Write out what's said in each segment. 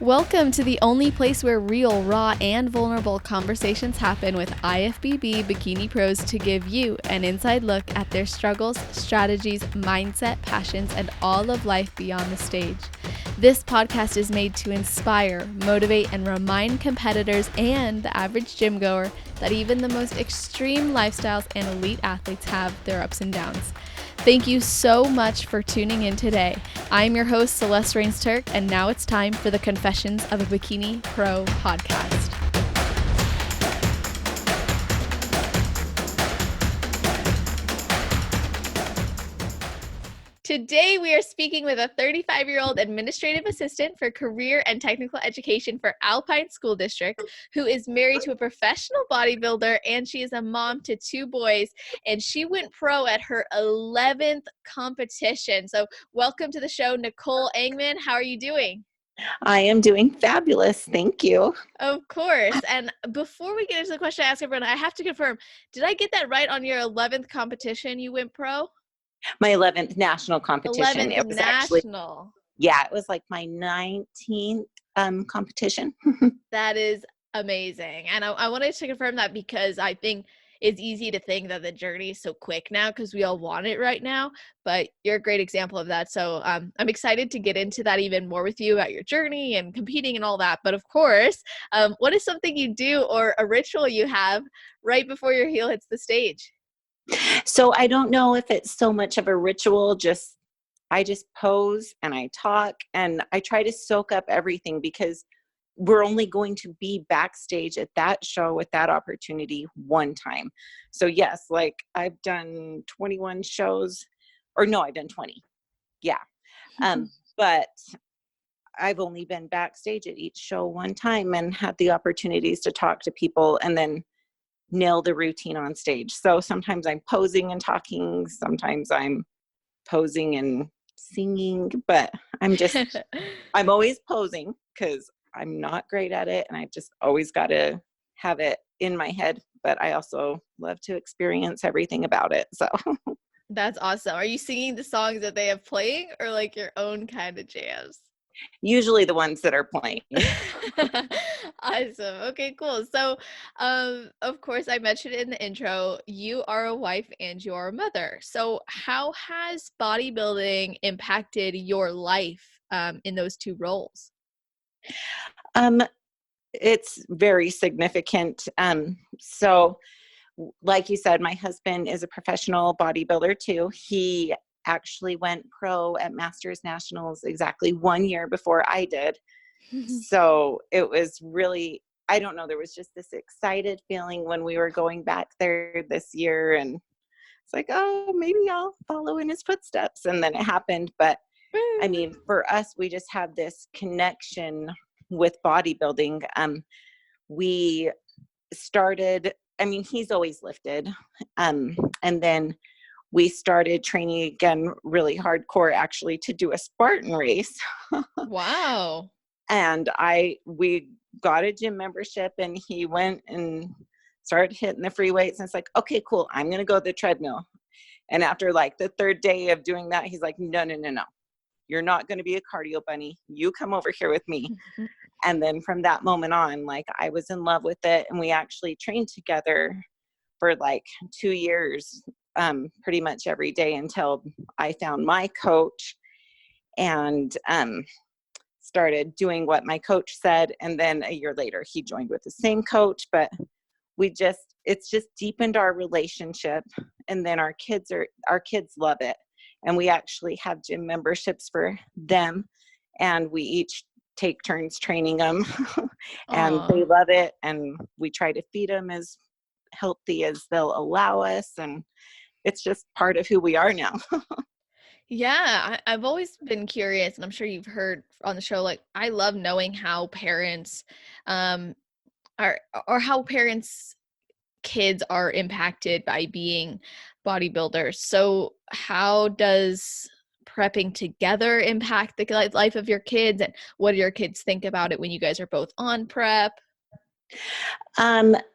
Welcome to the only place where real, raw, and vulnerable conversations happen with IFBB bikini pros to give you an inside look at their struggles, strategies, mindset, passions, and all of life beyond the stage. This podcast is made to inspire, motivate, and remind competitors and the average gym goer that even the most extreme lifestyles and elite athletes have their ups and downs. Thank you so much for tuning in today. I'm your host, Celeste Rains-Turk, and now it's time for the Confessions of a Bikini Pro podcast. Today, we are speaking with a 35-year-old administrative assistant for career and technical education for Alpine School District, who is married to a professional bodybuilder, and she is a mom to 2 boys, and she went pro at her 11th competition. So welcome to the show, Nicole Engman. How are you doing? I am doing fabulous. Thank you. Of course. And before we get into the question I ask everyone, I have to confirm, did I get that right on your 11th competition you went pro? My 11th national competition. 11th It was national. it was like my 19th competition. That is amazing. And I wanted to confirm that because I think it's easy to think that the journey is so quick now because we all want it right now, but you're a great example of that. So I'm excited to get into that even more with you about your journey and competing and all that. But of course, what is something you do or a ritual you have right before your heel hits the stage? So I don't know if it's so much of a ritual, I just pose and I talk and I try to soak up everything because we're only going to be backstage at that show with that opportunity one time. So yes, like I've done 21 shows, or no, I've done 20. Yeah. But I've only been backstage at each show one time and had the opportunities to talk to people and then nail the routine on stage. So sometimes I'm posing and talking, sometimes I'm posing and singing, but I'm always posing because I'm not great at it and I just always got to have it in my head, but I also love to experience everything about it. So That's awesome. Are you singing the songs that they have playing or like your own kind of jams? usually the ones that are playing. Awesome. Okay, cool. So, of course, I mentioned in the intro, you are a wife and you're a mother. So, how has bodybuilding impacted your life in those 2 roles? Um, it's very significant. So like you said, my husband is a professional bodybuilder too. He actually went pro at Masters Nationals exactly 1 year before I did. So it was really, I don't know, there was just this excited feeling when we were going back there this year. And it's like, oh, maybe I'll follow in his footsteps. And then it happened. But I mean, for us, we just have this connection with bodybuilding. We started, I mean, he's always lifted. And then we started training again really hardcore actually to do a Spartan race. Wow. And we got a gym membership and he went and started hitting the free weights. And it's like, okay, cool. I'm going to go to the treadmill. And after like the 3rd day of doing that, he's like, no. You're not going to be a cardio bunny. You come over here with me. And then from that moment on, like I was in love with it. And we actually trained together for like 2 years, pretty much every day until I found my coach and started doing what my coach said. And then a year later, he joined with the same coach, but it's just deepened our relationship. And then our kids love it. And we actually have gym memberships for them. And we each take turns training them and they love it. And we try to feed them as healthy as they'll allow us. And it's just part of who we are now. Yeah, I've always been curious, and I'm sure you've heard on the show, like, I love knowing how parents um, are, or how parents' kids are impacted by being bodybuilders. So, how does prepping together impact the life of your kids, and what do your kids think about it when you guys are both on prep?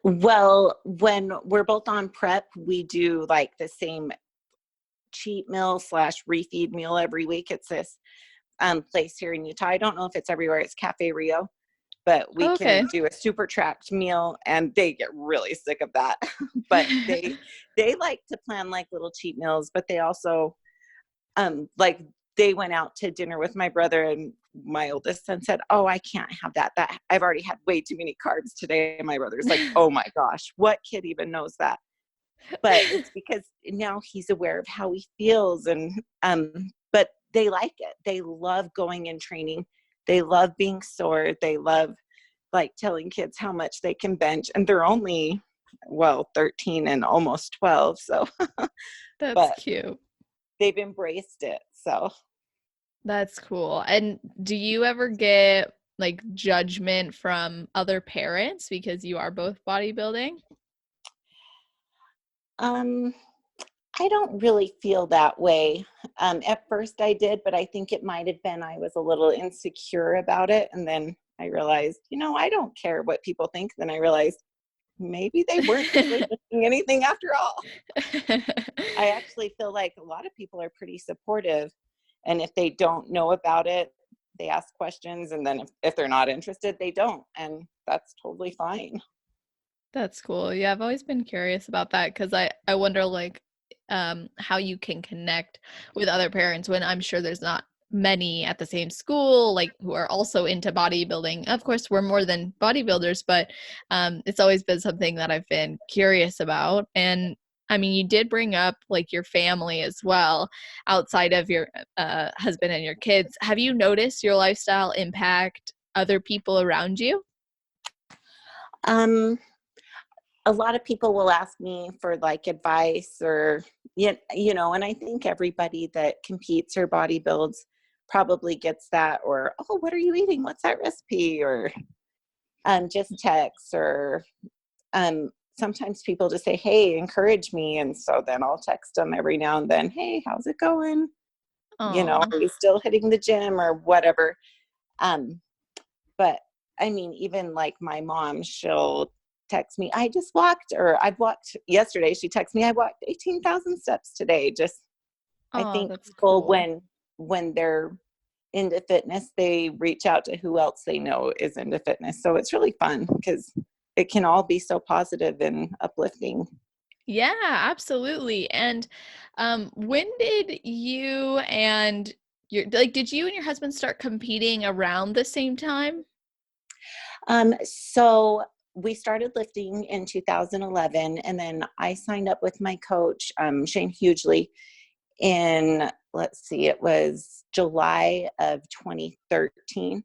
Well, when we're both on prep, we do like the same cheat meal / refeed meal every week. It's this place here in Utah. I don't know if it's everywhere. It's Cafe Rio, but we Okay. can do a super tracked meal, and they get really sick of that. But they like to plan like little cheat meals, but they also like they went out to dinner with my brother, and my oldest son said, "Oh, I can't have that. That I've already had way too many carbs today." And my brother's like, "Oh my gosh, what kid even knows that?" But it's because now he's aware of how he feels, and but they like it. They love going and training. They love being sore. They love like telling kids how much they can bench, and they're only 13 and almost 12, so That's but cute. they've embraced it. So That's cool. And do you ever get like judgment from other parents because you are both bodybuilding? um I don't really feel that way. At first I did, but I think it might have been I was a little insecure about it. And then I realized, I don't care what people think. Then I realized maybe they weren't really thinking anything after all. I actually feel like a lot of people are pretty supportive. And if they don't know about it, they ask questions. And then if they're not interested, they don't. And that's totally fine. That's cool. Yeah, I've always been curious about that because I wonder like how you can connect with other parents when I'm sure there's not many at the same school like who are also into bodybuilding. Of course, we're more than bodybuilders, but it's always been something that I've been curious about. And I mean, you did bring up like your family as well, outside of your husband and your kids. Have you noticed your lifestyle impact other people around you? Um, a lot of people will ask me for like advice or and I think everybody that competes or bodybuilds probably gets that, or oh, what are you eating, what's that recipe, or just text, or sometimes people just say, hey, encourage me, and so then I'll text them every now and then, hey, how's it going, Oh, are you still hitting the gym or whatever. um But I mean, even like my mom, she'll text me, I just walked, or I've walked yesterday. She texts me, I walked 18,000 steps today. Just, I oh, think that's people, cool. when they're into fitness, they reach out to who else they know is into fitness. So it's really fun because it can all be so positive and uplifting. Yeah, absolutely. And when did you and did you and your husband start competing around the same time? So we started lifting in 2011, and then I signed up with my coach, Shane Hughley, in, let's see, it was July of 2013.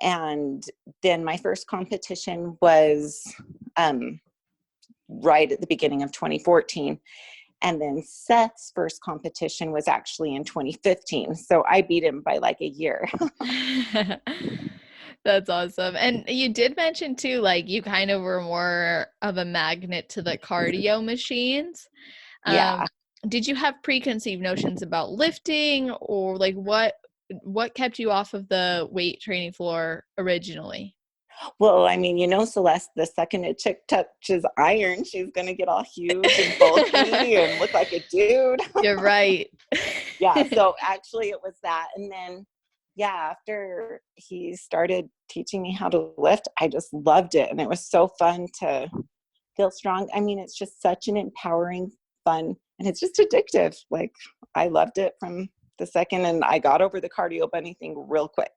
And then my first competition was right at the beginning of 2014. And then Seth's first competition was actually in 2015. So I beat him by like a year. That's awesome. And you did mention too, like you kind of were more of a magnet to the cardio machines. Yeah. Um, did you have preconceived notions about lifting or like what kept you off of the weight training floor originally? Well, I mean, Celeste, the second a chick touches iron, she's going to get all huge and bulky and look like a dude. You're right. Yeah. So actually, it was that. And then, yeah, after he started teaching me how to lift, I just loved it. And it was so fun to feel strong. I mean, it's just such an empowering, fun, and it's just addictive. Like, I loved it from the second, and I got over the cardio bunny thing real quick.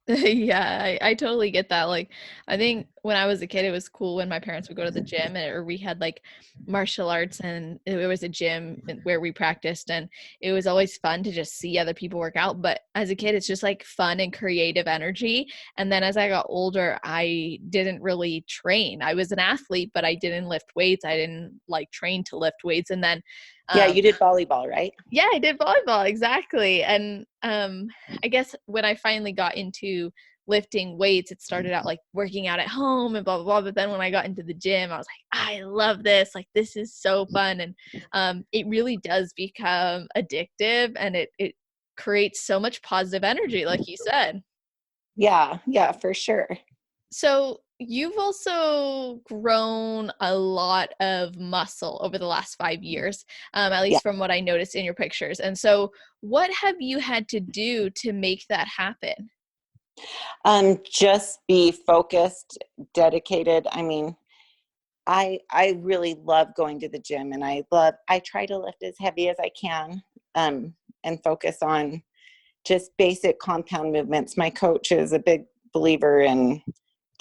Yeah, I totally get that. Like, I think when I was a kid, it was cool when my parents would go to the gym or we had like martial arts and it was a gym where we practiced and it was always fun to just see other people work out. But as a kid, it's just like fun and creative energy. And then as I got older, I didn't really train. I was an athlete, but I didn't lift weights. I didn't like train to lift weights. And then Yeah, um, you did volleyball, right? yeah, I did volleyball, exactly. And I guess when I finally got into lifting weights, it started out like working out at home and blah blah blah. But then when I got into the gym, I was like, I love this. Like this is so fun. And it really does become addictive and it creates so much positive energy, like you said. Yeah, yeah, for sure. So you've also grown a lot of muscle over the last 5 years, at Yeah. least from what I noticed in your pictures. And so, what have you had to do to make that happen? Just be focused, dedicated. I mean, I really love going to the gym, and I try to lift as heavy as I can, and focus on just basic compound movements. My coach is a big believer in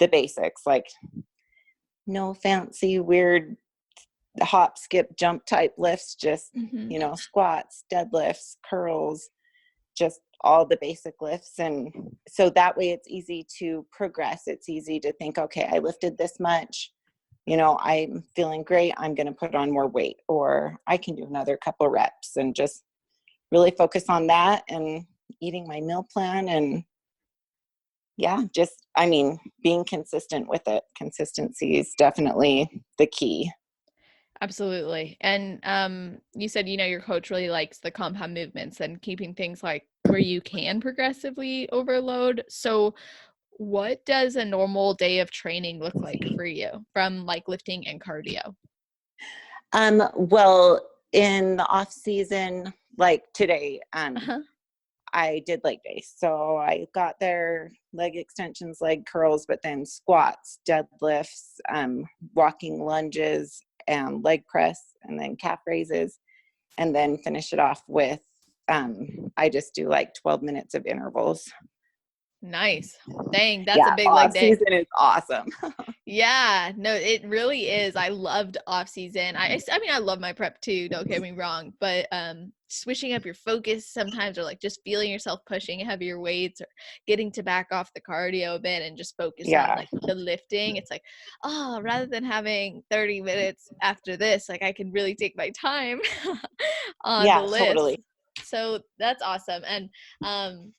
the basics, like no fancy weird hop, skip, jump type lifts, just, Hmm. squats, deadlifts, curls, just all the basic lifts. And so that way it's easy to progress. It's easy to think, okay, I lifted this much, I'm feeling great. I'm going to put on more weight, or I can do another couple reps, and just really focus on that and eating my meal plan. And yeah, just, I mean, being consistent with it. Consistency is definitely the key. Absolutely. And you said, your coach really likes the compound movements and keeping things like where you can progressively overload. So, what does a normal day of training look like for you from like lifting and cardio? Well, in the off season, like today, Uh-huh. I did leg days. So I got there, leg extensions, leg curls, but then squats, deadlifts, walking lunges, and leg press, and then calf raises, and then finish it off with, I just do like 12 minutes of intervals. Nice. Dang, that's a Yeah, big leg off day. season is awesome. Yeah, no, it really is. I loved off season. I mean, I love my prep too, don't get me wrong, but switching up your focus sometimes, or like just feeling yourself pushing heavier weights, or getting to back off the cardio a bit and just focus on Yeah, like the lifting. It's like, oh, rather than having 30 minutes after this, like I can really take my time on the yeah, lifts. totally. So that's awesome. And um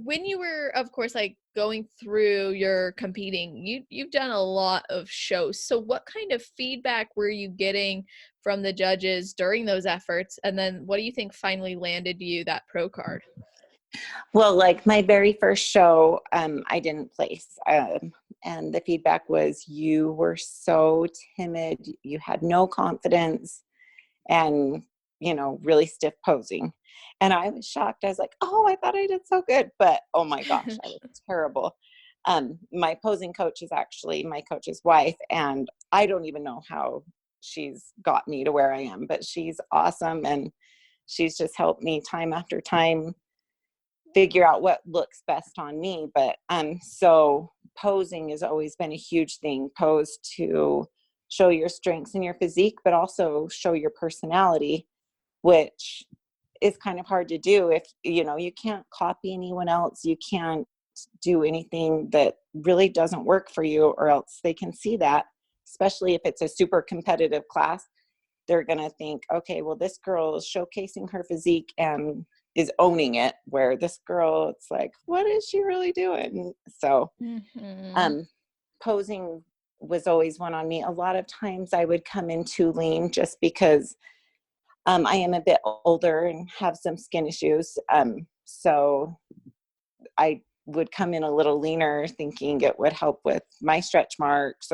when you were, of course, like going through your competing, you've done a lot of shows. So what kind of feedback were you getting from the judges during those efforts? And then what do you think finally landed you that pro card? Well, like my very first show, I didn't place. And the feedback was, you were so timid, you had no confidence, and, really stiff posing. And I was shocked. I was like, oh, I thought I did so good. But oh my gosh, I was terrible. My posing coach is actually my coach's wife, and I don't even know how she's got me to where I am, but she's awesome. And she's just helped me time after time figure out what looks best on me. But so posing has always been a huge thing. Pose to show your strengths and your physique, but also show your personality, which is kind of hard to do. If you can't copy anyone else, you can't do anything that really doesn't work for you, or else they can see that. Especially if it's a super competitive class, they're going to think, okay, well, this girl is showcasing her physique and is owning it, where this girl, it's like, what is she really doing? So Hmm. um posing was always one on me. A lot of times I would come in too lean, just because I am a bit older and have some skin issues. So I would come in a little leaner, thinking it would help with my stretch marks,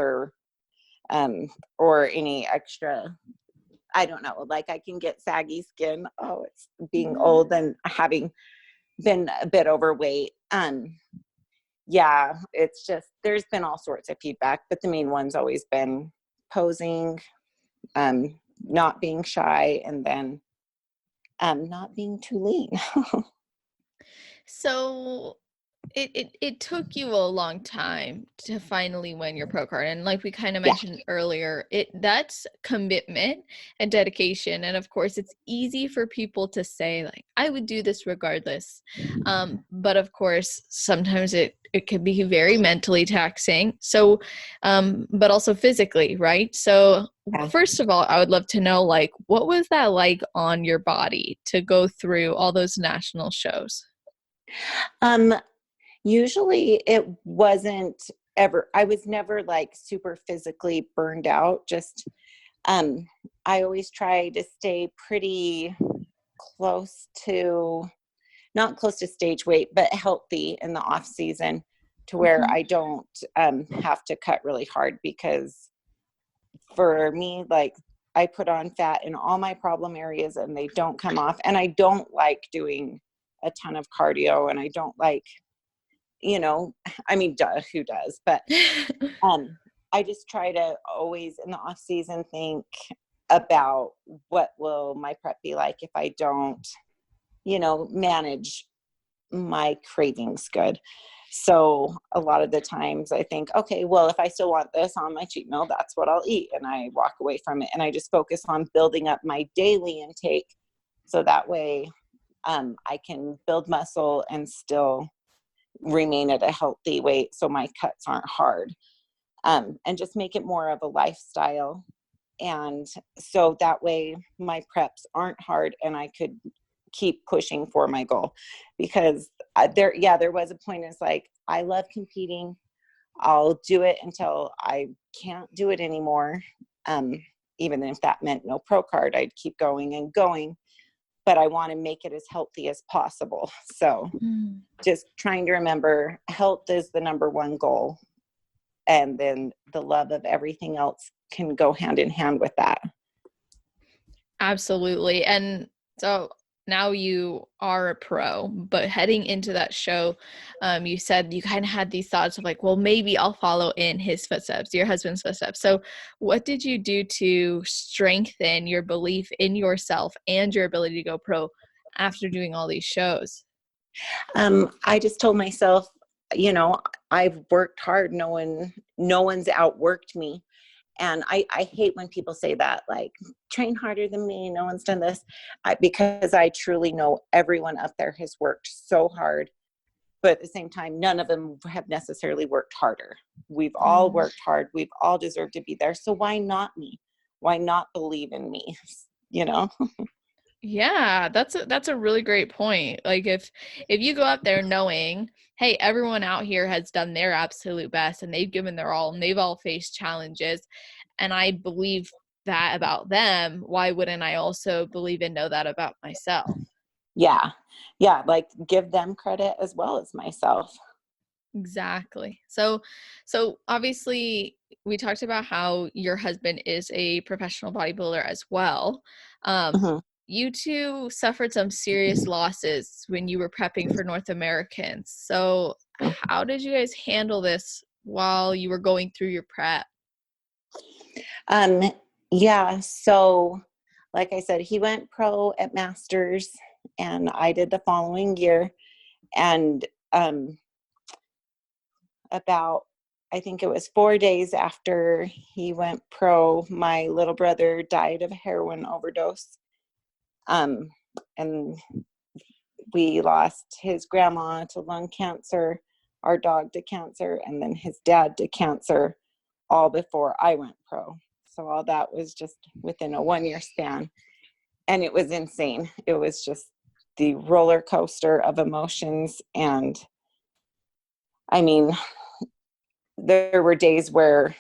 um, or any extra, I don't know, like I can get saggy skin. Oh, it's being Hmm. old and having been a bit overweight. Yeah, it's just, there's been all sorts of feedback, but the main one's always been posing, not being shy, and then not being too lean. So it took you a long time to finally win your pro card, and like we kind of Yeah. mentioned earlier, that's commitment and dedication. And of course it's easy for people to say like, I would do this regardless, but of course sometimes it can be very mentally taxing, so but also physically, right? So Yeah. first of all, I would love to know, like, what was that like on your body to go through all those national shows? Um, Usually it wasn't ever, I was never like super physically burned out. Just, um, I always try to stay pretty close to, not close to stage weight, but healthy in the off season. to where I don't have to cut really hard, because for me, like, I put on fat in all my problem areas and they don't come off. And I don't like doing a ton of cardio, and I don't like, I mean, duh, who does? But I just try to always in the off season think about what will my prep be like if I don't, manage my cravings good. So a lot of the times I think, okay, well, if I still want this on my cheat meal, that's what I'll eat. And I walk away from it, and I just focus on building up my daily intake. So that way I can build muscle and still remain at a healthy weight, so my cuts aren't hard, and just make it more of a lifestyle. And so that way my preps aren't hard, and I could keep pushing for my goal. Because there was a point, it's like, I love competing. I'll do it until I can't do it anymore. Even if that meant no pro card, I'd keep going and going, but I want to make it as healthy as possible. So just trying to remember, health is the number one goal, and then the love of everything else can go hand in hand with that. Absolutely. And so now you are a pro, but heading into that show, you said you kind of had these thoughts of like, well, maybe I'll follow in his footsteps, your husband's footsteps. So what did you do to strengthen your belief in yourself and your ability to go pro after doing all these shows? I just told myself, I've worked hard. No one's outworked me. And I hate when people say that, like, train harder than me, no one's done this, because I truly know everyone up there has worked so hard. But at the same time, none of them have necessarily worked harder. We've all worked hard. We've all deserved to be there. So why not me? Why not believe in me? Yeah, that's a really great point. Like if you go out there knowing, hey, everyone out here has done their absolute best and they've given their all and they've all faced challenges, and I believe that about them, why wouldn't I also believe and know that about myself? Yeah. Yeah. Like, give them credit as well as myself. Exactly. So obviously we talked about how your husband is a professional bodybuilder as well. Um, Mhm. you two suffered some serious losses when you were prepping for North Americans. So how did you guys handle this while you were going through your prep? Um, yeah. So, like I said, he went pro at Masters, and I did the following year. And about, I think it was 4 days after he went pro, my little brother died of a heroin overdose. Um, and we lost his grandma to lung cancer, our dog to cancer, and then his dad to cancer, all before I went pro. So all that was just within a 1 year span. And it was insane. It was just the roller coaster of emotions. And I mean, there were days where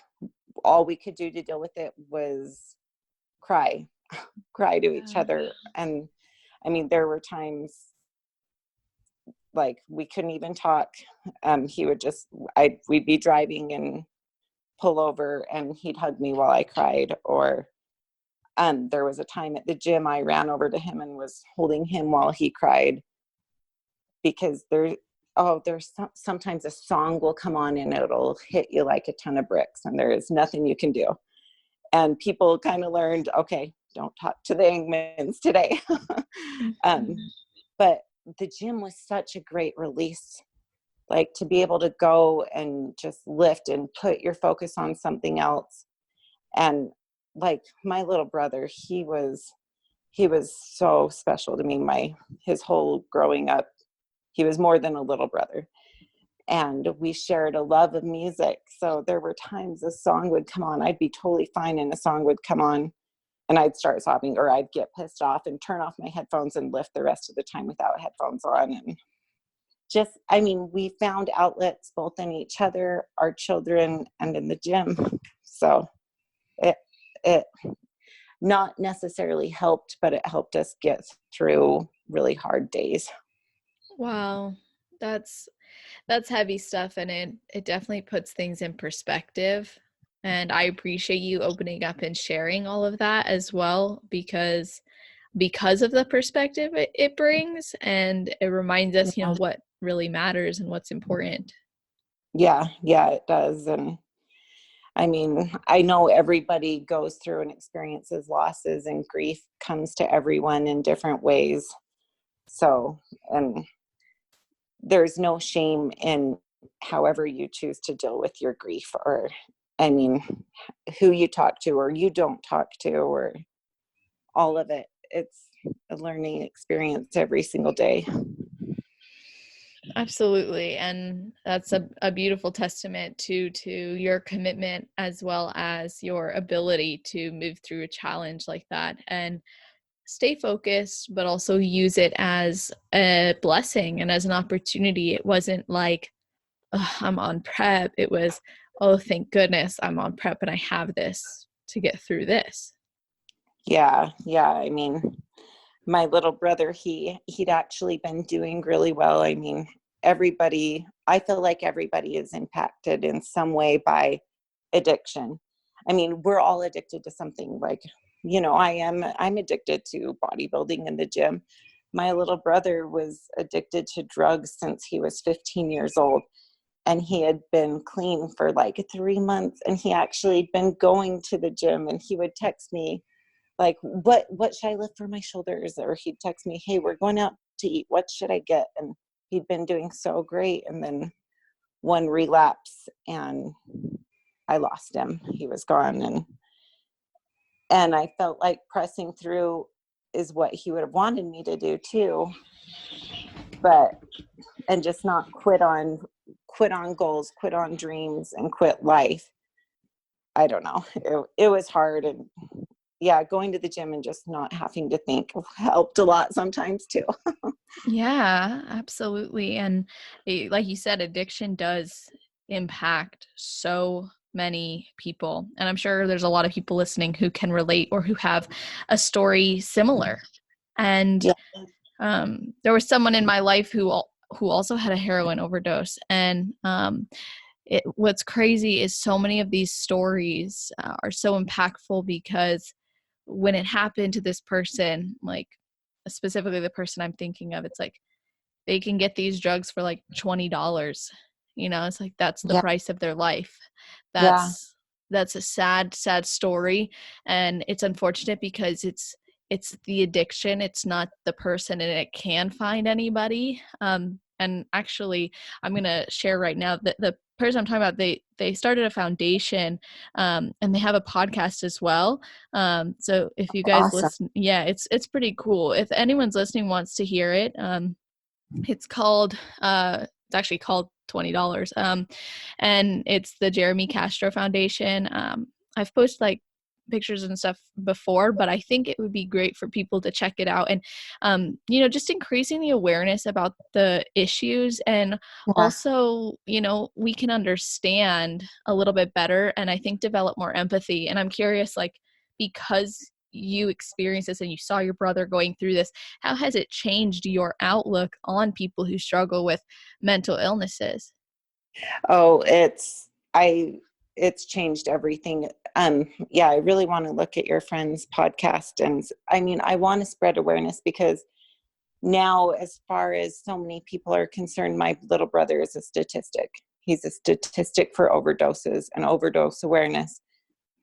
all we could do to deal with it was cry, cry to each other. And I mean, there were times like we couldn't even talk. He would just, we'd be driving and pull over and he'd hug me while I cried. Or there was a time at the gym I ran over to him and was holding him while he cried, because sometimes a song will come on and it'll hit you like a ton of bricks and there is nothing you can do. And people kind of learned, okay, don't talk to the Engmans today. But the gym was such a great release, like to be able to go and just lift and put your focus on something else. And like my little brother, he was so special to me. His whole growing up, he was more than a little brother. And we shared a love of music. So there were times a song would come on, I'd be totally fine, and a song would come on and I'd start sobbing, or I'd get pissed off and turn off my headphones and lift the rest of the time without headphones on. And just, I mean, we found outlets both in each other, our children, and in the gym. So it not necessarily helped, but it helped us get through really hard days. Wow. That's heavy stuff, and it definitely puts things in perspective. And I appreciate you opening up and sharing all of that as well, because of the perspective it brings, and it reminds us, Yeah. what really matters and what's important. Yeah, yeah, it does. And I mean, I know everybody goes through and experiences losses, and grief comes to everyone in different ways. So, and there's no shame in however you choose to deal with your grief, or, I mean, who you talk to or you don't talk to, or all of it. It's a learning experience every single day. Absolutely. And that's a beautiful testament to your commitment, as well as your ability to move through a challenge like that and stay focused, but also use it as a blessing and as an opportunity. It wasn't like, "Ugh, I'm on prep." It was, "Oh, thank goodness I'm on prep and I have this to get through this." Yeah, yeah. I mean, my little brother, he'd actually been doing really well. I mean, everybody, I feel like everybody is impacted in some way by addiction. I mean, we're all addicted to something. Like, I'm addicted to bodybuilding in the gym. My little brother was addicted to drugs since he was 15 years old, and he had been clean for like 3 months, and he actually had been going to the gym, and he would text me like, what should I lift for my shoulders? Or he'd text me, hey, we're going out to eat, what should I get? And he'd been doing so great, and then one relapse, and I lost him. He was gone. And I felt like pressing through is what he would have wanted me to do too, but and just not quit on goals, quit on dreams, and quit life. I don't know. It was hard. And yeah, going to the gym and just not having to think helped a lot sometimes too. Yeah, absolutely. And like you said, addiction does impact so many people. And I'm sure there's a lot of people listening who can relate or who have a story similar. And Yeah. there was someone in my life who also had a heroin overdose. And what's crazy is so many of these stories are so impactful, because when it happened to this person, like specifically the person I'm thinking of, it's like they can get these drugs for like $20. It's like that's the Yeah. price of their life. Yeah. That's a sad, sad story. And it's unfortunate because it's the addiction, it's not the person, and it can find anybody. And actually, I'm gonna share right now that the person I'm talking about, they started a foundation, and they have a podcast as well. So if you guys Awesome. listen, yeah, it's pretty cool. If anyone's listening wants to hear it, it's called it's actually called $20. And it's the Jeremy Castro Foundation. I've posted like pictures and stuff before, but I think it would be great for people to check it out. And just increasing the awareness about the issues, and Yeah. also, we can understand a little bit better, and I think develop more empathy. And I'm curious, like, because you experienced this and you saw your brother going through this, how has it changed your outlook on people who struggle with mental illnesses? Oh, it's changed everything. Yeah, I really want to look at your friend's podcast. And I mean, I want to spread awareness, because now, as far as so many people are concerned, my little brother is a statistic. He's a statistic for overdoses and overdose awareness.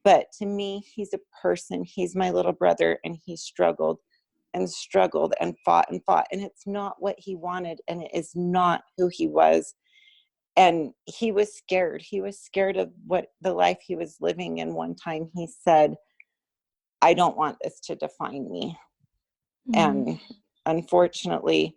But to me, he's a person. He's my little brother, and he struggled and struggled and fought and fought. And it's not what he wanted, and it is not who he was. And he was scared. He was scared of what the life he was living. And one time he said, I don't want this to define me. Mm. And unfortunately,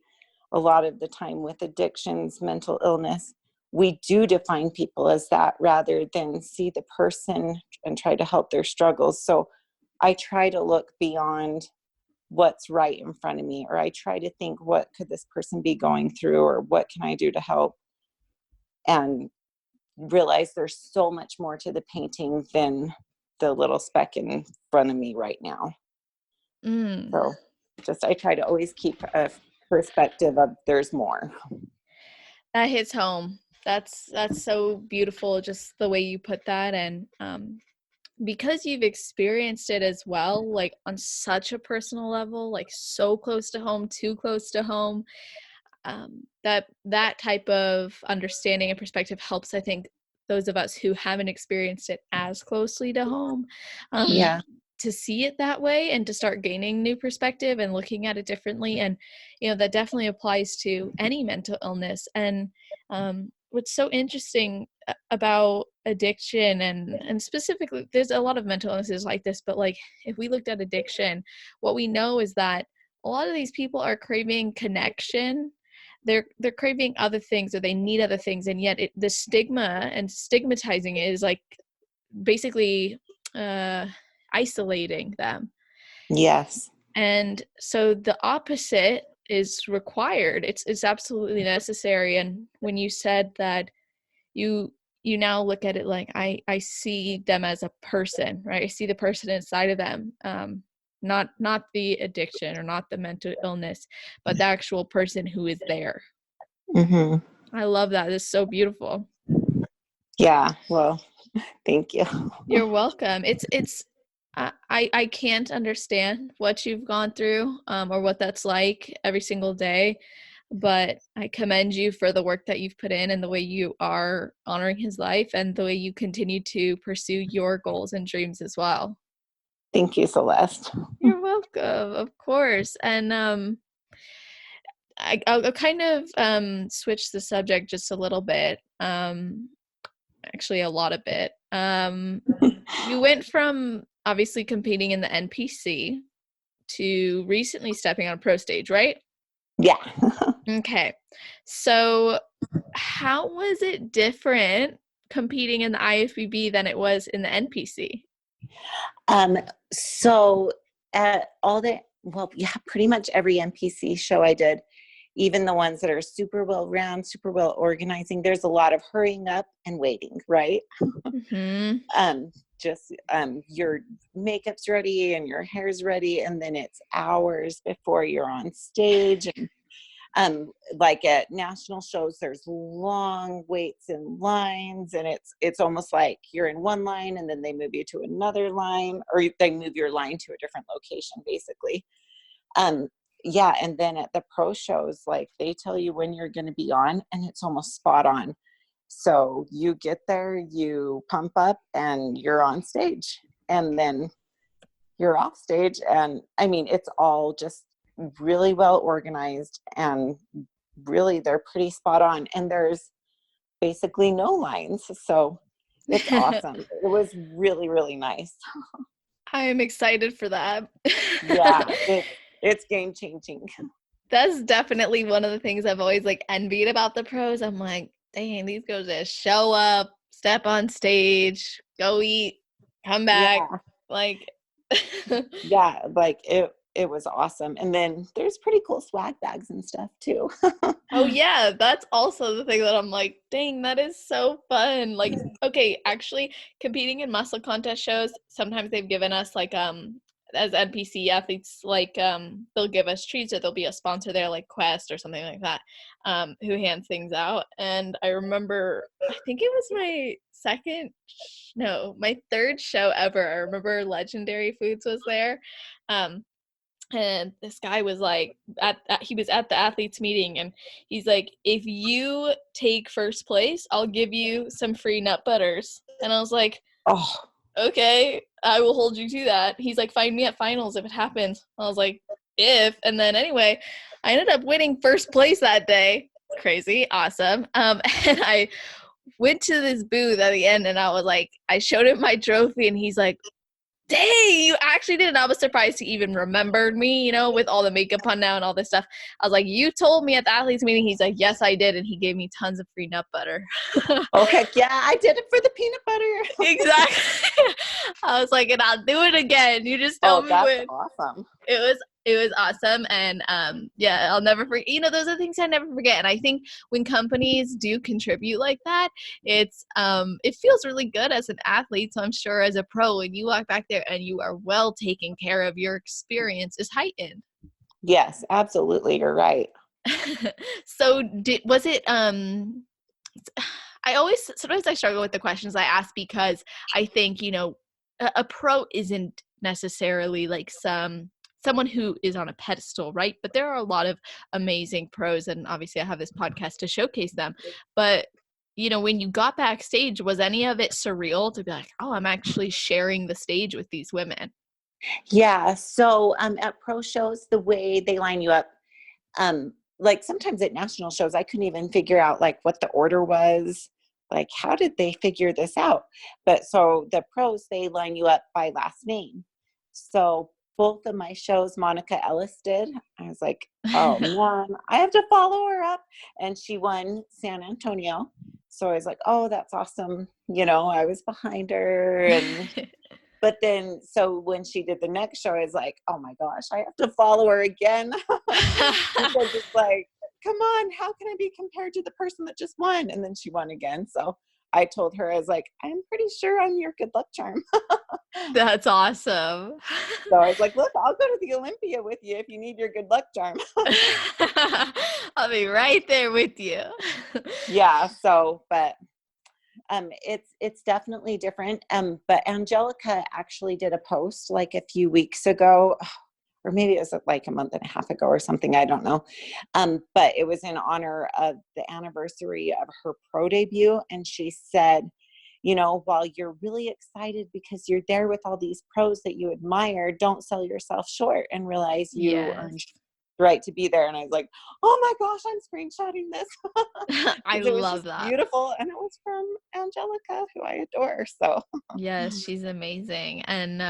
a lot of the time with addictions, mental illness, we do define people as that rather than see the person and try to help their struggles. So I try to look beyond what's right in front of me, or I try to think, what could this person be going through, or what can I do to help? And realize there's so much more to the painting than the little speck in front of me right now. Mm. So just I try to always keep a perspective of there's more. That hits home. That's so beautiful, just the way you put that. And because you've experienced it as well, like on such a personal level, like so close to home, too close to home, that type of understanding and perspective helps, I think, those of us who haven't experienced it as closely to home, Yeah. to see it that way and to start gaining new perspective and looking at it differently. And that definitely applies to any mental illness. And what's so interesting about addiction, and specifically, there's a lot of mental illnesses like this, but like if we looked at addiction, what we know is that a lot of these people are craving connection. They're craving other things, or they need other things, and yet the stigma and stigmatizing it is like basically isolating them. Yes. And so the opposite is required. It's absolutely necessary. And when you said that you now look at it like, I see them as a person, right? I see the person inside of them, not the addiction or not the mental illness, but the actual person who is there. Mm-hmm. I love that. It's so beautiful. Yeah. Well, thank you. You're welcome. It's I can't understand what you've gone through, or what that's like every single day, but I commend you for the work that you've put in and the way you are honoring his life and the way you continue to pursue your goals and dreams as well. Thank you, Celeste. You're welcome, of course. And I'll kind of switch the subject just a little bit. Actually, a lot of bit. You went from obviously competing in the NPC to recently stepping on a pro stage, right? Yeah. Okay. So how was it different competing in the IFBB than it was in the NPC? Um, so at all the, well, yeah, pretty much every NPC show I did, even the ones that are super well ran, super well organizing, there's a lot of hurrying up and waiting, right? Mm-hmm. Just your makeup's ready and your hair's ready, and then it's hours before you're on stage. And like at national shows, there's long waits and lines, and it's almost like you're in one line and then they move you to another line, or they move your line to a different location, basically. Um, yeah, and then at the pro shows, like they tell you when you're going to be on, and it's almost spot on. So you get there, you pump up, and you're on stage, and then you're off stage. And I mean, it's all just really well organized, and really they're pretty spot on. And there's basically no lines. So it's awesome. It was really, really nice. I am excited for that. Yeah, it's game changing. That's definitely one of the things I've always like envied about the pros. I'm like, dang, these girls just show up, step on stage, go eat, come back. Yeah. Like, Yeah, like it was awesome. And then there's pretty cool swag bags and stuff too. oh yeah, that's also the thing that I'm like, dang, that is so fun. Like, okay, actually competing in muscle contest shows, sometimes they've given us like as NPC athletes, like they'll give us treats, or there'll be a sponsor there like Quest or something like that, who hands things out. And I remember, I think it was my my third show ever. I remember Legendary Foods was there. And this guy was like he was at the athletes meeting, and he's like, if you take first place, I'll give you some free nut butters. And I was like, Oh, okay, I will hold you to that. He's like, find me at finals if it happens. I was like, if. And then anyway, I ended up winning first place that day. Crazy, awesome. And I went to this booth at the end, and I was like, I showed him my trophy, and he's like, dang, you actually did. And I was surprised he even remembered me, with all the makeup on now and all this stuff. I was like, you told me at the athletes meeting. He's like, yes, I did. And he gave me tons of free nut butter. oh heck yeah, I did it for the peanut butter. Exactly. I was like, and I'll do it again. You just tell Oh, me that's when. awesome. It was awesome. And yeah, I'll never forget. Those are things I never forget. And I think when companies do contribute like that, it feels really good as an athlete. So I'm sure as a pro, when you walk back there and you are well taken care of, your experience is heightened. Yes, absolutely, you're right. So was it, sometimes I struggle with the questions I ask because I think, a pro isn't necessarily like someone who is on a pedestal, right? But there are a lot of amazing pros, and obviously I have this podcast to showcase them. But when you got backstage, was any of it surreal to be like, oh, I'm actually sharing the stage with these women? Yeah. So at pro shows, the way they line you up, like sometimes at national shows, I couldn't even figure out like what the order was. Like, how did they figure this out? But so the pros, they line you up by last name. So both of my shows, Monica Ellis did. I was like, oh man, I have to follow her up. And she won San Antonio. So I was like, oh, that's awesome. I was behind her. But then, so when she did the next show, I was like, oh my gosh, I have to follow her again. Because it's like, come on, how can I be compared to the person that just won? And then she won again. So I told her, I was like, I'm pretty sure I'm your good luck charm. That's awesome. So I was like, look, I'll go to the Olympia with you if you need your good luck charm. I'll be right there with you. Yeah. So, but it's definitely different. But Angelica actually did a post like a few weeks ago, or maybe it was like a month and a half ago or something. I don't know. But it was in honor of the anniversary of her pro debut. And she said, while you're really excited because you're there with all these pros that you admire, don't sell yourself short and realize you earned Yes. the right to be there. And I was like, oh my gosh, I'm screenshotting this. I Because it was love just that. beautiful. And it was from Angelica, who I adore. So Yes, she's amazing. And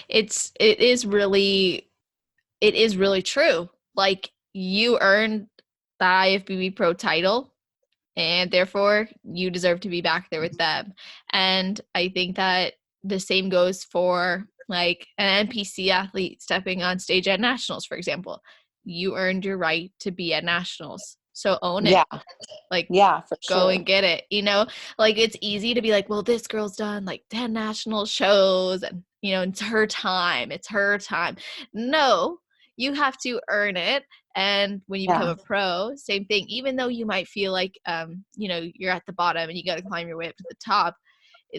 it is really true. Like, you earned the IFBB Pro title, and therefore you deserve to be back there with them. And I think that the same goes for like an NPC athlete stepping on stage at nationals, for example. You earned your right to be at nationals, so own it. yeah, Like, yeah, for go sure. and get it. Like, it's easy to be like, well, this girl's done like 10 national shows, and it's her time, no, you have to earn it. And when you become Yeah. a pro, same thing. Even though you might feel like you're at the bottom and you got to climb your way up to the top,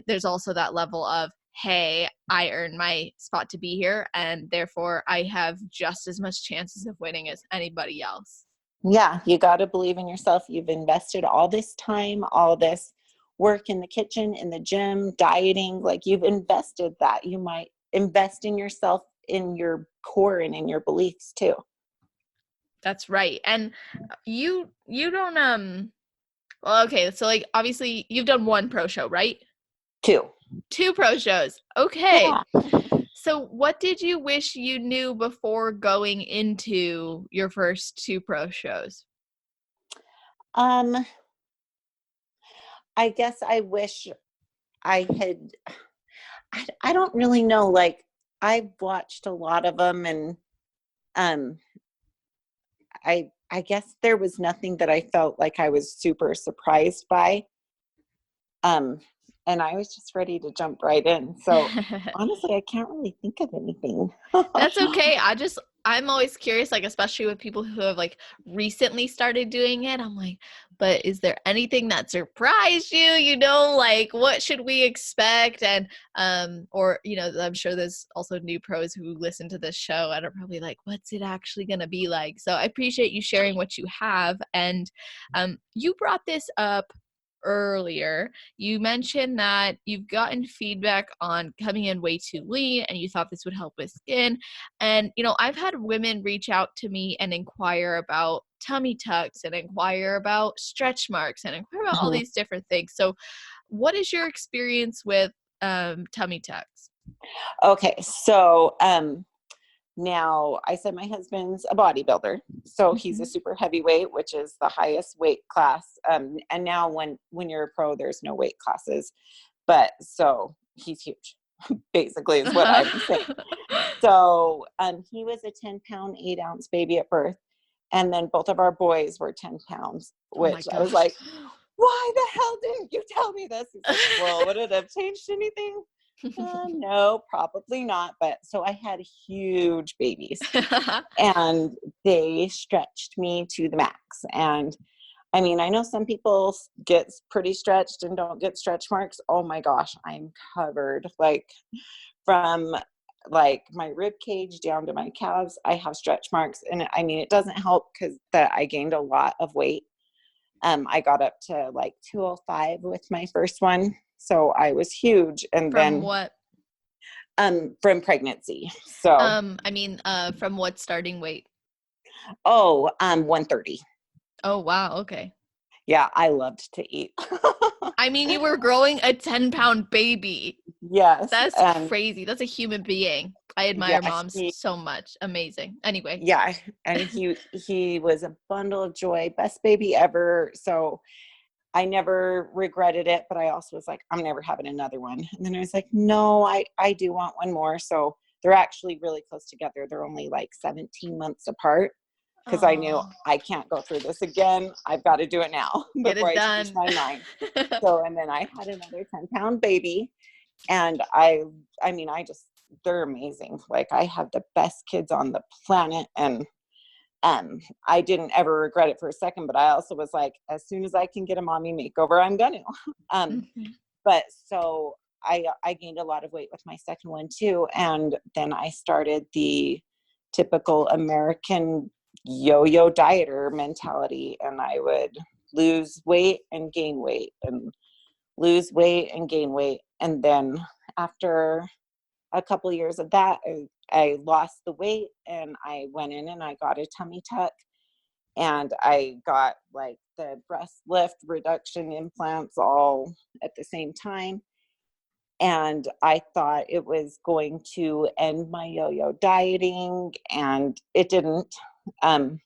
there's also that level of, hey, I earned my spot to be here, and therefore I have just as much chances of winning as anybody else. Yeah, you got to believe in yourself. You've invested all this time, all this work in the kitchen, in the gym, dieting. Like, you've invested that. You might invest in yourself, in your core and in your beliefs too. That's right. And you don't well, okay, so like obviously you've done one pro show, right? Too. Two pro shows. Okay. Yeah. So what did you wish you knew before going into your first two pro shows? Um, I guess I wish I had, I don't really know. Like, I've watched a lot of them, and um, I guess there was nothing that I felt like I was super surprised by. Um, and I was just ready to jump right in. So honestly, I can't really think of anything. That's okay. I'm always curious, like, especially with people who have like recently started doing it. I'm like, but is there anything that surprised you? Like, what should we expect? And or I'm sure there's also new pros who listen to this show and are probably like, what's it actually gonna be like? So I appreciate you sharing what you have. And you brought this up earlier. You mentioned that you've gotten feedback on coming in way too lean and you thought this would help with skin. And I've had women reach out to me and inquire about tummy tucks and inquire about stretch marks and inquire about all Mhm. these different things. So what is your experience with tummy tucks? Okay, so now I said my husband's a bodybuilder, so he's a Mhm. super heavyweight, which is the highest weight class. And now when you're a pro, there's no weight classes, but so he's huge, basically is what I'm saying. So he was a 10-pound, 8-ounce baby at birth. And then both of our boys were 10 pounds, Oh my which I was gosh. like, why the hell didn't you tell me this? He's like, well, would it have changed anything? No, probably not. But so I had huge babies and they stretched me to the max. And I mean, I know some people get pretty stretched and don't get stretch marks. Oh my gosh, I'm covered. Like from like my rib cage down to my calves, I have stretch marks. And I mean, it doesn't help because that I gained a lot of weight. I got up to like 205 with my first one. So I was huge. And From then what? from pregnancy. So I mean, from what starting weight? 130. Oh, wow. Okay. Yeah, I loved to eat. I mean, you were growing a 10-pound baby. Yes. That's And crazy. That's a human being. I admire yeah, moms so much. Amazing. Anyway. yeah, and he was a bundle of joy, best baby ever. So I never regretted it, but I also was like, I'm never having another one. And then I was like, no, I do want one more. So they're actually really close together. They're only like 17 months apart because I knew Oh, I can't go through this again. I've got to do it now get before it I change done. my mind. So, and then I had another 10-pound baby and I mean, they're amazing. Like I have the best kids on the planet and I didn't ever regret it for a second, but I also was like, as soon as I can get a mommy makeover, I'm gonna. Mhm. But so I gained a lot of weight with my second one too, and then I started the typical American yo-yo dieter mentality, and I would lose weight and gain weight and lose weight and gain weight, and then after a couple of years of that, I lost the weight and I went in and I got a tummy tuck and I got like the breast lift reduction implants all at the same time. And I thought it was going to end my yo-yo dieting and it didn't. Um,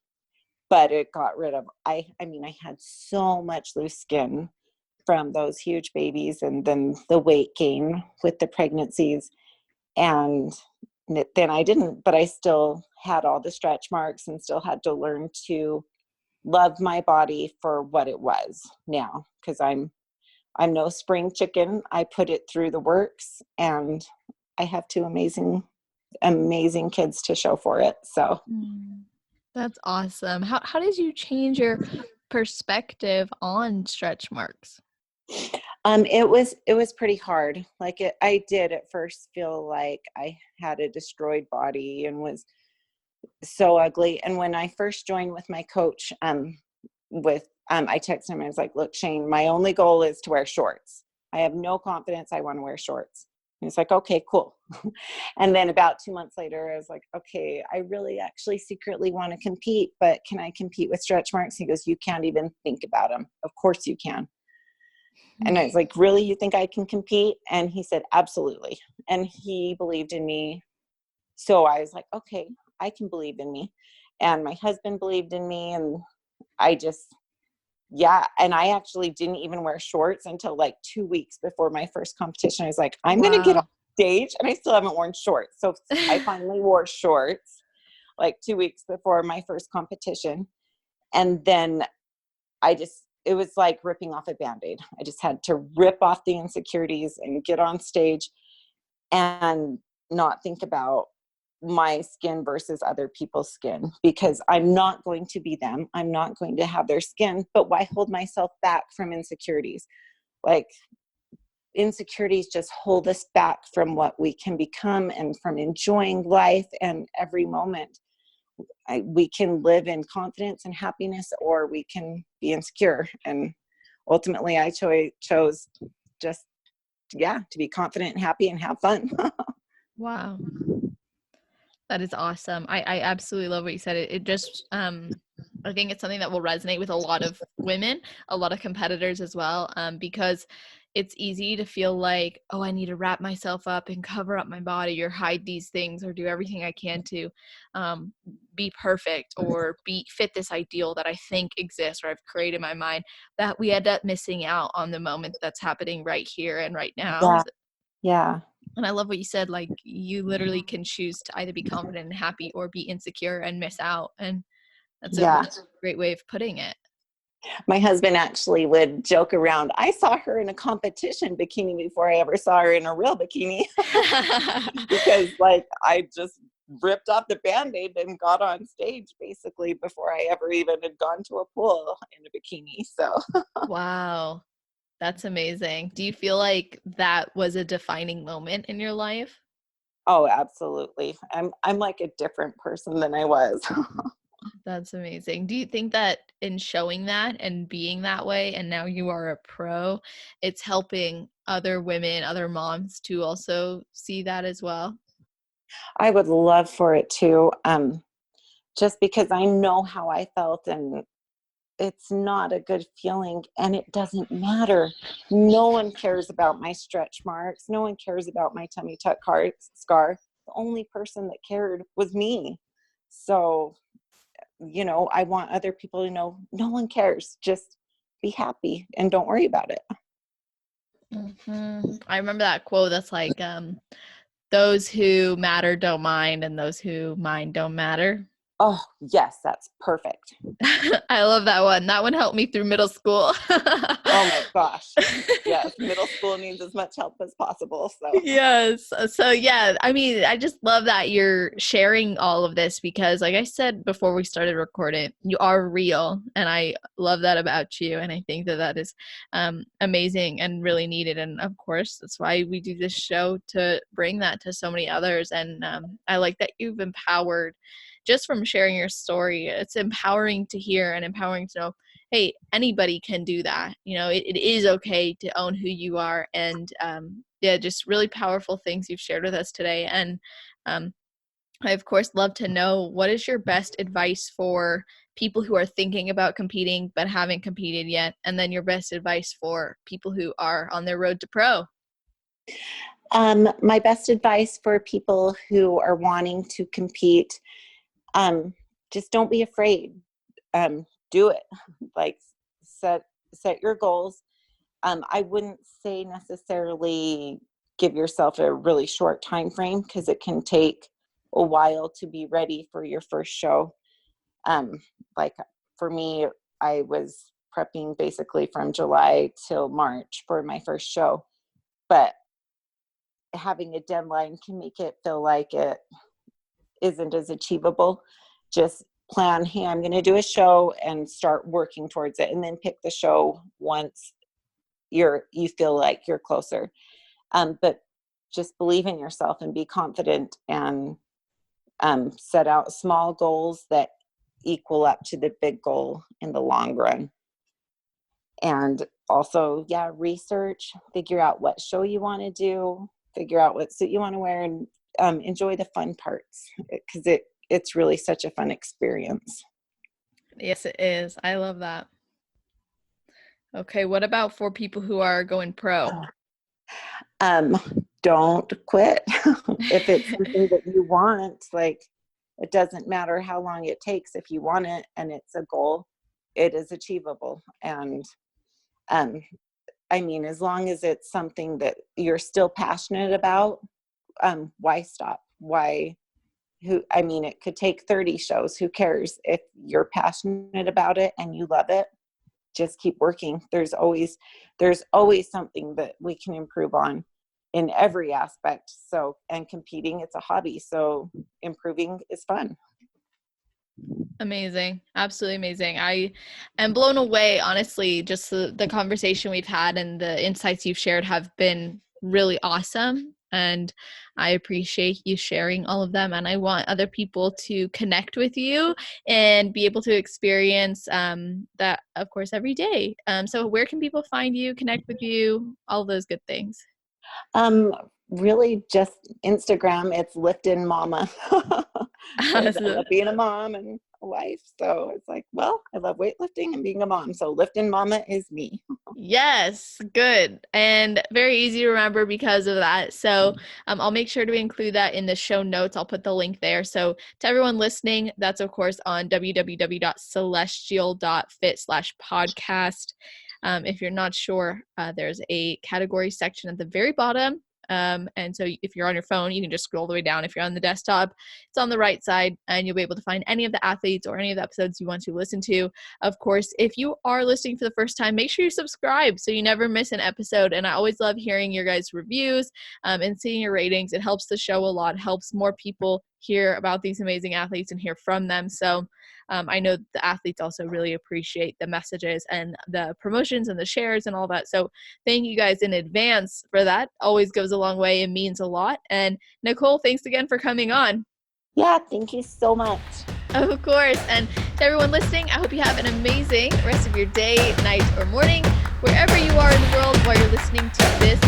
but it got rid of, I mean, I had so much loose skin from those huge babies and then the weight gain with the pregnancies. And then I didn't, but I still had all the stretch marks and still had to learn to love my body for what it was now because I'm no spring chicken. I put it through the works and I have two amazing kids to show for it. So Mm, that's awesome. How did you change your perspective on stretch marks? it was pretty hard. Like I did at first feel like I had a destroyed body and was so ugly. And when I first joined with my coach, I texted him. I was like, "Look, Shane, my only goal is to wear shorts. I have no confidence. I want to wear shorts." And he's like, "Okay, cool." And then about 2 months later, I was like, "Okay, I really actually secretly want to compete, but can I compete with stretch marks?" He goes, "You can't even think about them. Of course you can." And I was like, "Really? You think I can compete?" And he said, "Absolutely." And he believed in me. So I was like, "Okay, I can believe in me." And my husband believed in me. And I just, yeah. And I actually didn't even wear shorts until like 2 weeks before my first competition. I was like, I'm going to get on Wow. stage and I still haven't worn shorts. So I finally wore shorts like 2 weeks before my first competition. And then it was like ripping off a band-aid. I just had to rip off the insecurities and get on stage and not think about my skin versus other people's skin because I'm not going to be them. I'm not going to have their skin, but why hold myself back from insecurities? Like insecurities just hold us back from what we can become and from enjoying life and every moment. We can live in confidence and happiness or we can be insecure. And ultimately I chose just, yeah, to be confident and happy and have fun. Wow. That is awesome. I absolutely love what you said. It just I think it's something that will resonate with a lot of women, a lot of competitors as well, because it's easy to feel like, oh, I need to wrap myself up and cover up my body or hide these things or do everything I can to um, be perfect or be fit this ideal that I think exists or I've created in my mind, that we end up missing out on the moment that's happening right here and right now. Yeah. Yeah. And I love what you said, like you literally can choose to either be confident and happy or be insecure and miss out. And that's a Yeah. great way of putting it. My husband actually would joke around. I saw her in a competition bikini before I ever saw her in a real bikini because like I just ripped off the band-aid and got on stage basically before I ever even had gone to a pool in a bikini. So Wow, that's amazing. Do you feel like that was a defining moment in your life? oh, absolutely. I'm like a different person than I was. That's amazing. Do you think that in showing that and being that way, and now you are a pro, it's helping other women, other moms to also see that as well? I would love for it to, just because I know how I felt, and it's not a good feeling, and it doesn't matter. No one cares about my stretch marks. No one cares about my tummy tuck scar. The only person that cared was me. So, I want other people to know no one cares. Just be happy and don't worry about it. I remember that quote that's like, those who matter don't mind, and those who mind don't matter. Oh, yes, that's perfect. I love that one. That one helped me through middle school. Oh my gosh. Yes, middle school needs as much help as possible. So, Yes. So yeah, I mean, I just love that you're sharing all of this because like I said before we started recording, you are real and I love that about you and I think that that is amazing and really needed and of course, that's why we do this show to bring that to so many others and I like that you've empowered just from sharing your story. It's empowering to hear and empowering to know hey, anybody can do that. You know, it is okay to own who you are. And yeah, just really powerful things you've shared with us today. And I, of course, love to know what is your best advice for people who are thinking about competing but haven't competed yet? And then your best advice for people who are on their road to pro? my best advice for people who are wanting to compete, um, just don't be afraid. Do it. Like set set your goals. I wouldn't say necessarily give yourself a really short time frame because it can take a while to be ready for your first show. Um, like for me, I was prepping basically from July till March for my first show, but having a deadline can make it feel like it isn't as achievable. Just plan, hey, I'm going to do a show and start working towards it, and then pick the show once you feel like you're closer. But just believe in yourself and be confident and set out small goals that equal up to the big goal in the long run. And also, yeah, research, figure out what show you want to do, figure out what suit you want to wear, and enjoy the fun parts because it's really such a fun experience. Yes, it is. I love that. Okay, what about for people who are going pro? Um, don't quit. If it's something that you want, like it doesn't matter how long it takes. If you want it and it's a goal, it is achievable. And um, I mean, as long as it's something that you're still passionate about, why stop? Why? I mean, it could take 30 shows. Who cares? If you're passionate about it and you love it, just keep working. There's always something that we can improve on in every aspect. So, and competing, it's a hobby. So improving is fun. Amazing. Absolutely amazing. I am blown away, honestly, just the conversation we've had and the insights you've shared have been really awesome. And I appreciate you sharing all of them. And I want other people to connect with you and be able to experience that, of course, every day. So, where can people find you, connect with you, all those good things? Um, Really just Instagram. It's Liftin' Mama because I love being a mom and a wife. So it's like, well, I love weightlifting and being a mom. So Liftin' Mama is me. Yes, good. And very easy to remember because of that. So I'll make sure to include that in the show notes. I'll put the link there. So to everyone listening, that's of course on www.celestial.fit/podcast. If you're not sure, there's a category section at the very bottom. And so if you're on your phone, you can just scroll all the way down. If you're on the desktop, it's on the right side, and you'll be able to find any of the athletes or any of the episodes you want to listen to. Of course, if you are listening for the first time, make sure you subscribe so you never miss an episode. And I always love hearing your guys' reviews and seeing your ratings. It helps the show a lot, helps more people hear about these amazing athletes and hear from them. So I know the athletes also really appreciate the messages and the promotions and the shares and all that. So thank you guys in advance for that. Always goes a long way and means a lot. And Nicole, thanks again for coming on. Yeah, thank you so much. Of course. And to everyone listening, I hope you have an amazing rest of your day, night, or morning, wherever you are in the world while you're listening to this